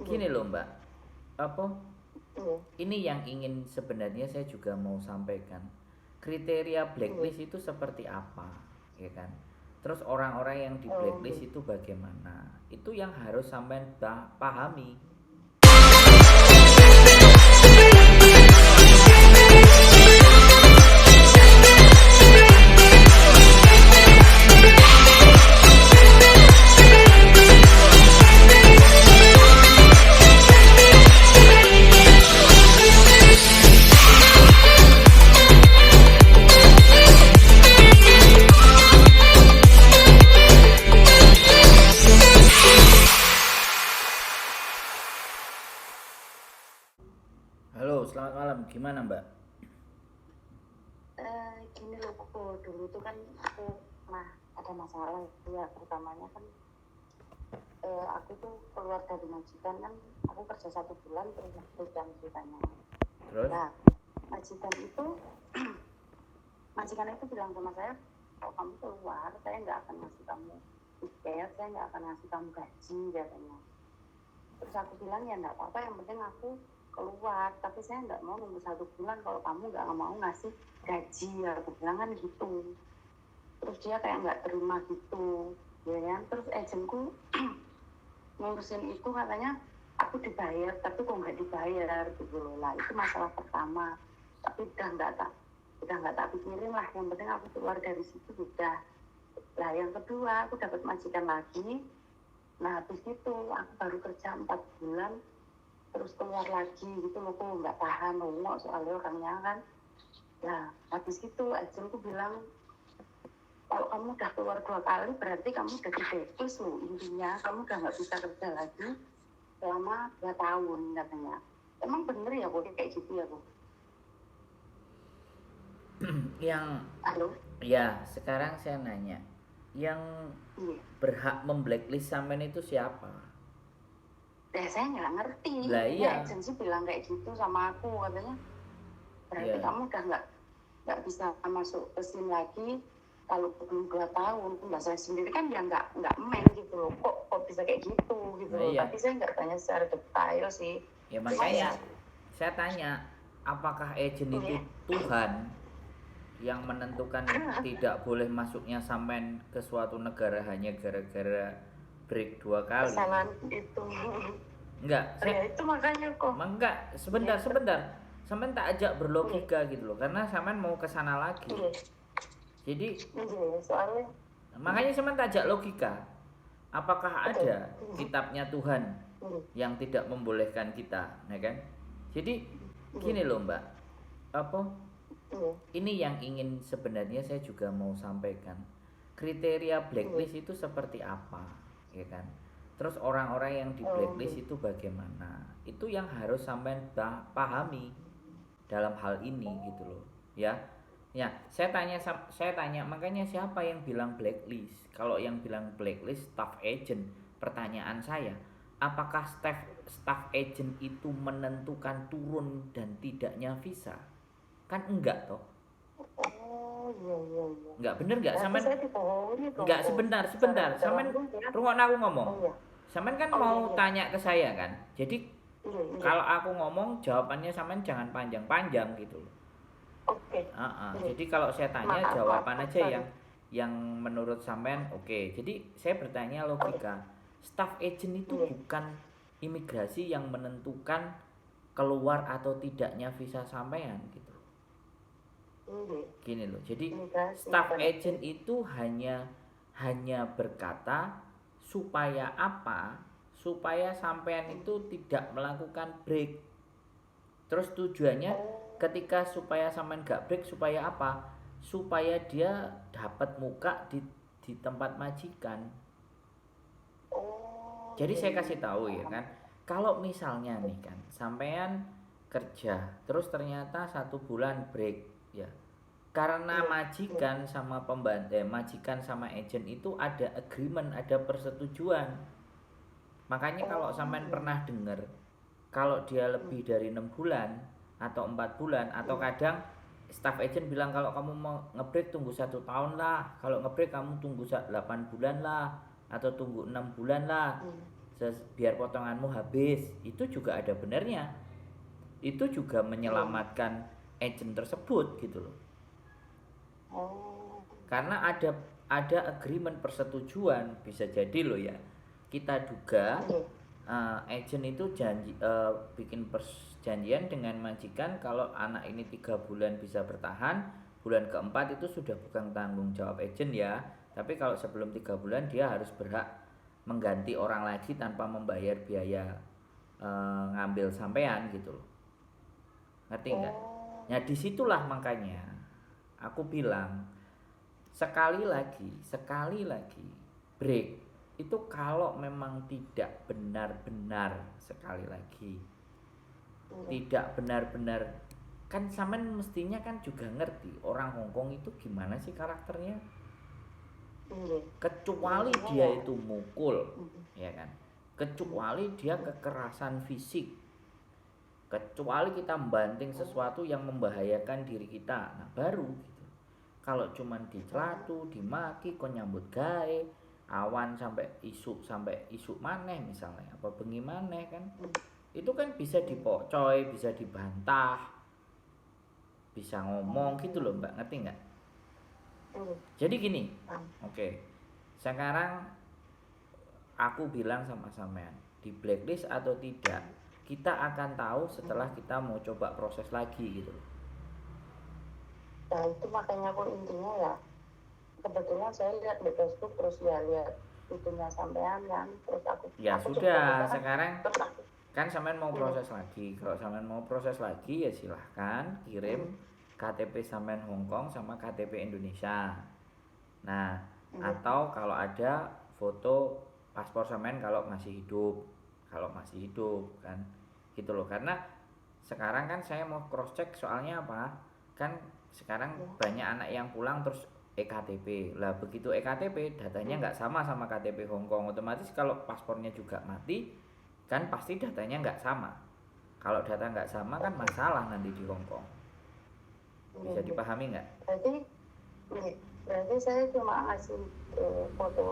Gini loh Mbak, apa Iya. ini yang ingin sebenarnya saya juga mau sampaikan. Kriteria Iya. blacklist itu seperti apa, ya kan? Terus orang-orang yang di Oh, blacklist iya. itu bagaimana? Itu yang harus sampai pahami. Halo, selamat malam. Gimana Mbak? Gini loh, aku dulu tuh kan aku ada masalah ya, pertamanya kan aku tuh keluar dari majikan kan, aku kerja 1 bulan terus berhutang ceritanya. Terus? Nah, majikan itu majikan itu bilang sama saya, kalau kamu keluar saya nggak akan ngasih kamu tiket, saya nggak akan ngasih kamu gaji katanya. Terus aku bilang ya nggak apa-apa, yang penting aku keluar, tapi saya nggak mau nunggu 1 bulan kalau kamu nggak mau ngasih gaji, ya aku bilang kan gitu. Terus dia kayak nggak terima gitu, ya kan. Terus agentku ngurusin itu, katanya aku dibayar tapi kok nggak dibayar gitu loh. Lah itu masalah pertama, tapi udah nggak tak pikirin lah, yang penting aku keluar dari situ udah. Lah yang kedua, aku dapat majikan lagi. Nah habis itu aku baru kerja 4 bulan terus keluar lagi gitu loh, kok nggak tahan nongok soalnya orangnya kan. Nah habis itu agentku bilang, kalau kamu udah keluar 2 kali berarti kamu udah di blacklist loh, intinya kamu udah nggak bisa kerja lagi selama 2 tahun katanya. Emang bener ya kok kayak gitu ya kok? Yang Halo. ya sekarang saya nanya, yang Iya. berhak memblacklist sampean itu siapa? Ya saya nggak ngerti, Lah intinya iya, agensi bilang kayak gitu sama aku, katanya berarti ya, kamu udah nggak bisa masuk ke SIM lagi kalau belum 2 tahun. Mbak saya sendiri kan ya nggak main gitu loh, kok bisa kayak gitu nah loh. iya, Tapi saya nggak tanya secara detail sih, ya cuma ya makanya saya tanya, apakah agent itu iya. Tuhan yang menentukan tidak boleh masuknya sampean ke suatu negara hanya gara-gara break 2 kali? Kesalahan itu. Enggak, Ya itu makanya kok. enggak, Iya. sebentar. Sampean tak ajak Iya. berlogika gitu loh, karena sampean mau ke sana lagi. Iya. Jadi Iya, soalnya makanya sampean tak ajak logika. Apakah betul. ada kitabnya Tuhan Iya. yang tidak membolehkan kita, ya kan? Jadi Iya. gini loh Mbak, apa Iya. ini yang ingin sebenarnya saya juga mau sampaikan. Kriteria Iya. blacklist itu seperti apa, ya kan? Terus orang-orang yang di Oh, iya. blacklist itu bagaimana? Itu yang harus sampai pahami dalam hal ini gitu loh, ya. Ya, saya tanya makanya siapa yang bilang blacklist? Kalau yang bilang blacklist staff agent. Pertanyaan saya, apakah staff agent itu menentukan turun dan tidaknya visa? Kan enggak toh? Oh, iya, iya, iya. Enggak, bener enggak Berarti sampean? saya dibohongi dong Enggak, kok. Secara sebentar. tidak Sampean langsung ya. rungokno aku ngomong. Oh iya. Sampean kan Oh mau iya, iya. tanya ke saya kan. Jadi Iya, iya. kalau aku ngomong jawabannya sampean jangan panjang-panjang gitu loh. Oke. Iya. Jadi kalau saya tanya Maaf, maaf, jawaban maaf, aja sorry. yang menurut sampean oke. Jadi saya bertanya Oke. logika. Staff agent itu Iya. bukan imigrasi yang menentukan keluar atau tidaknya visa sampean gitu. Iya. Gini loh. Jadi Imigrasi staff bukan itu. agent itu hanya berkata supaya apa? Supaya sampean itu tidak melakukan break. Terus tujuannya Oh, ketika supaya sampean gak break supaya apa? Supaya dia dapat muka di tempat majikan. oh, Jadi iya, saya iya. kasih tahu ya Paham. kan, kalau misalnya nih kan, sampean kerja, terus ternyata 1 bulan break, ya, karena Iya. Iya. majikan sama majikan sama agent itu ada agreement, ada persetujuan. Makanya kalau Oh, sampean iya. pernah dengar, kalau dia Iya. lebih dari 6 bulan atau 4 bulan, atau Iya. kadang staff agent bilang kalau kamu mau ngebreak tunggu 1 tahun lah, kalau ngebreak kamu tunggu 8 bulan lah, atau tunggu 6 bulan lah. Iya. biar potonganmu habis, itu juga ada benernya. Itu juga menyelamatkan agent tersebut gitu loh. Oh. Karena ada agreement persetujuan, bisa jadi loh ya. Kita duga agent itu bikin perjanjian dengan majikan kalau anak ini 3 bulan bisa bertahan, bulan keempat itu sudah bukan tanggung jawab agent ya. Tapi kalau sebelum 3 bulan dia harus berhak mengganti orang lagi tanpa membayar biaya ngambil sampean gitu loh. Ngerti nggak? Nah disitulah makanya aku bilang sekali lagi break itu kalau memang tidak benar-benar, sekali lagi tidak benar-benar, kan sampean mestinya kan juga ngerti orang Hongkong itu gimana sih karakternya, kecuali dia itu mukul, ya kan, kecuali dia kekerasan fisik, kecuali kita membanting sesuatu yang membahayakan diri kita, nah baru gitu. Kalau cuman dicelatu, dimaki, kok nyambut gawe, awan sampai isu maneh misalnya, apa bengi maneh kan, itu kan bisa dipocoy, bisa dibantah, bisa ngomong gitu loh Mbak, ngerti nggak? Jadi gini, oke, sekarang aku bilang sama sampean, di blacklist atau tidak, kita akan tahu setelah kita mau coba proses lagi gitu loh. Nah itu makanya aku intinya ya, kebetulan saya lihat di Facebook terus ya lihat itunya sampean kan, terus aku Ya aku sudah, coba, sekarang kan sampean mau proses lagi. Kalau sampean mau proses lagi ya silahkan kirim KTP sampean Hongkong sama KTP Indonesia. Nah, atau kalau ada foto paspor sampean kalau masih hidup. Kalau masih hidup kan. Gitu loh. Karena sekarang kan saya mau cross check soalnya apa? Kan sekarang banyak anak yang pulang terus EKTP. Lah begitu EKTP datanya nggak sama KTP Hongkong, otomatis kalau paspornya juga mati kan pasti datanya nggak sama. Kalau data nggak sama kan masalah nanti di Hongkong. Bisa dipahami nggak? Berarti saya cuma ngasih foto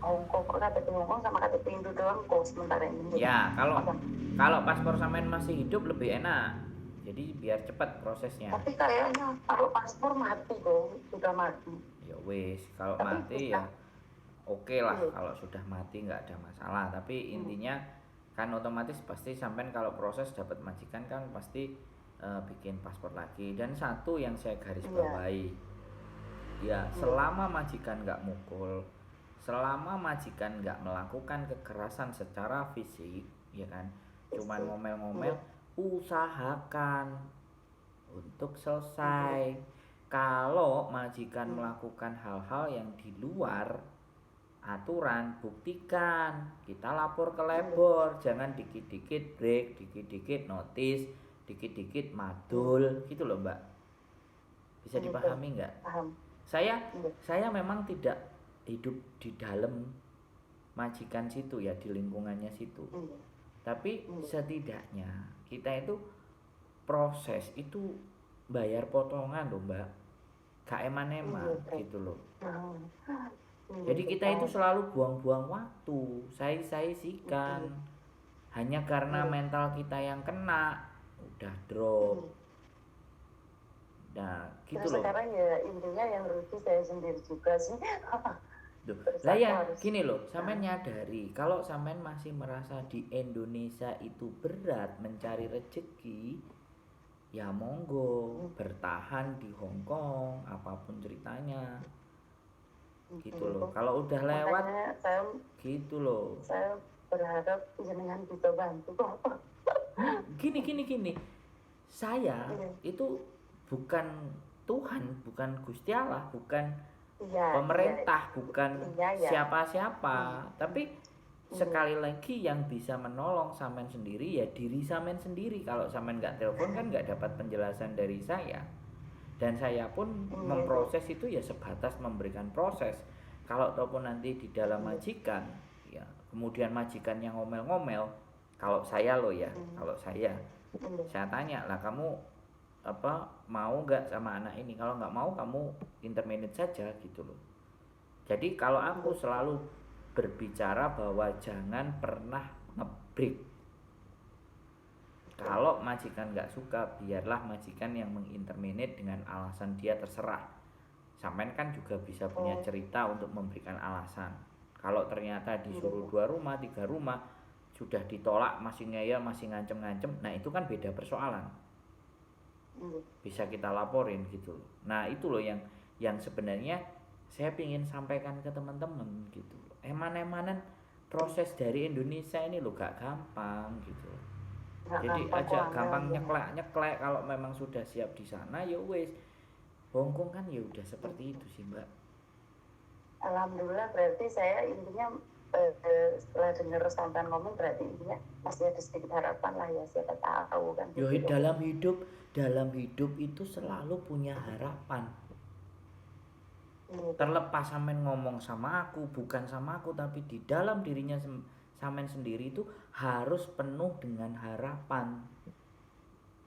Hongkong, KTP Hongkong sama KTP Indo doang kok sementara ini. Ya, kalau paspor sampean masih hidup lebih enak. Jadi biar cepat prosesnya. Tapi kayaknya kalau paspor mati kok, sudah mati. Ya wis, kalau mati ya oke lah, kalau sudah mati nggak ada masalah. Tapi intinya kan otomatis pasti sampean kalau proses dapat majikan kan pasti bikin paspor lagi. Dan satu yang saya garis bawahi, ya selama majikan nggak mukul, selama majikan nggak melakukan kekerasan secara fisik, ya kan, cuman ngomel-ngomel, usahakan untuk selesai. Kalau majikan melakukan hal-hal yang di luar aturan, buktikan, kita lapor ke labor, jangan dikit-dikit break, dikit-dikit notice, dikit-dikit madul, gitu loh Mbak. Bisa dipahami nggak? Saya memang tidak hidup di dalam majikan situ ya, di lingkungannya situ. Tapi setidaknya kita itu proses itu bayar potongan loh Mbak, gak eman-eman gitu loh. Jadi kita itu selalu buang-buang waktu, say-sikan, hanya karena mental kita yang kena, udah drop. Nah gitu terus loh. Sekarang ya intinya yang rugi saya sendiri juga sih. Lah ya gini loh, sampean nyadari kalau sampean masih merasa di Indonesia itu berat mencari rezeki, ya monggo bertahan di Hongkong apapun ceritanya, gitu loh. Kalau udah lewat gitu loh, saya berharap jenengan bisa bantu kok. gini saya itu bukan Tuhan, bukan Gusti Allah, bukan pemerintah, bukan siapa-siapa, tapi sekali lagi yang bisa menolong sampean sendiri ya diri sampean sendiri. Kalau sampean nggak telepon kan nggak dapat penjelasan dari saya, dan saya pun memproses itu ya sebatas memberikan proses. Kalau ataupun nanti di dalam majikan ya kemudian majikan yang ngomel-ngomel, kalau saya loh ya, kalau saya tanya lah, kamu apa mau nggak sama anak ini, kalau nggak mau kamu interminate saja gitu loh. Jadi kalau aku selalu berbicara bahwa jangan pernah ngebreak. Kalau majikan nggak suka, biarlah majikan yang menginterminate dengan alasan dia terserah. Sampean kan juga bisa punya cerita untuk memberikan alasan. Kalau ternyata disuruh 2 rumah, 3 rumah, sudah ditolak, masih ngeyel, masih ngancem-ngancem, nah itu kan beda persoalan. Bisa kita laporin gitu loh. Nah itu loh yang sebenarnya saya ingin sampaikan ke teman-teman gitu. Eman-emanan proses dari Indonesia ini loh gak gampang gitu. Jadi aja gampang nyeklek kalau memang sudah siap di sana ya wes. Hongkong kan ya udah seperti itu sih Mbak. Alhamdulillah, berarti saya intinya setelah dengar sampean ngomong berarti intinya masih ada sedikit harapan lah ya, siapa tahu kan. Yo dalam hidup itu selalu punya harapan. Terlepas sampean ngomong sama aku, bukan sama aku, tapi di dalam dirinya sampean sendiri itu harus penuh dengan harapan.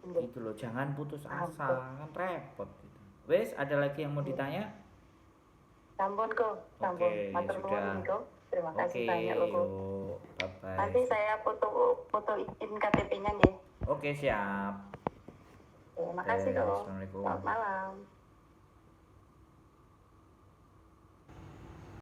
Gitu loh, jangan putus asa, kan repot gitu. Wes, ada lagi yang mau ditanya? Sampun kok, sampun. Matur nuwun kok. Terima kasih banyak loh kok. Bye-bye. Nanti saya fotoin KTP-nya nih. Oke, siap. Terima kasih kok. Assalamualaikum. Selamat malam.